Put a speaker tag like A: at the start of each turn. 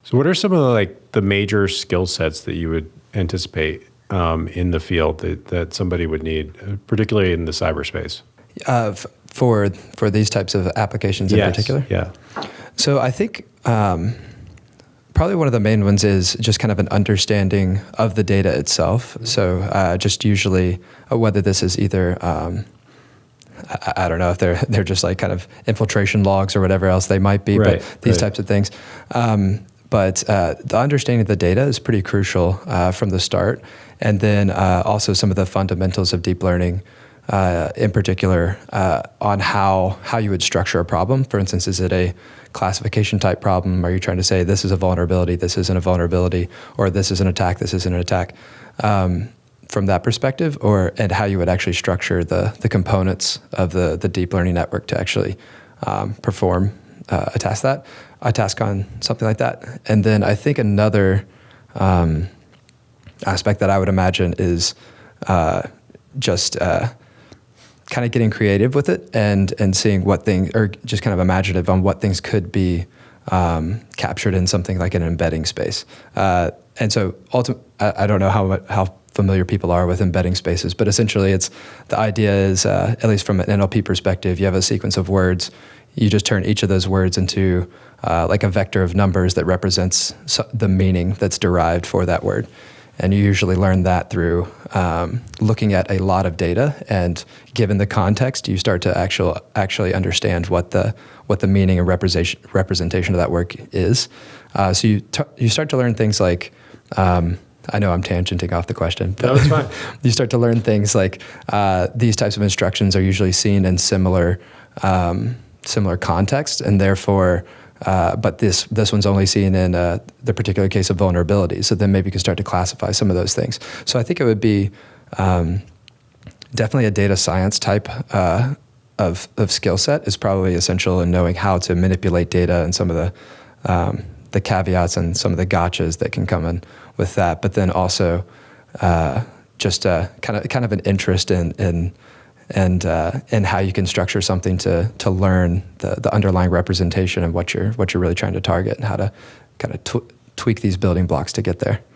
A: So what are some of the major skill sets that you would anticipate in the field that somebody would need, particularly in the cyberspace?
B: For these types of applications in particular?
A: Yeah.
B: So I think probably one of the main ones is just kind of an understanding of the data itself. So just usually whether this is either, I don't know if they're just like kind of infiltration logs or whatever else they might be, but these types of things. But the understanding of the data is pretty crucial from the start. And then also some of the fundamentals of deep learning, in particular, on how you would structure a problem. For instance, is it a classification type problem? Are you trying to say this is a vulnerability, this isn't a vulnerability, or this is an attack, this isn't an attack? From that perspective, and how you would actually structure the components of the deep learning network to actually perform a task on something like that. And then I think another aspect that I would imagine is just kind of getting creative with it and seeing what things, or just kind of imaginative on what things could be captured in something like an embedding space. And so I don't know how familiar people are with embedding spaces, but essentially the idea is, at least from an NLP perspective, you have a sequence of words. You just turn each of those words into like a vector of numbers that represents the meaning that's derived for that word. And you usually learn that through looking at a lot of data, and given the context, you start to actually understand what the meaning and representation of that work is. So you start to learn things like, I know I'm tangenting off the question, but
A: no, it's fine.
B: You start to learn things like these types of instructions are usually seen in similar context, and therefore, but this one's only seen in the particular case of vulnerability. So then maybe you can start to classify some of those things. So I think it would be definitely a data science type of skill set is probably essential in knowing how to manipulate data and some of the caveats and some of the gotchas that can come in with that. But then also just kind of an interest in how you can structure something to learn the underlying representation of what you're really trying to target, and how to kind of tweak these building blocks to get there.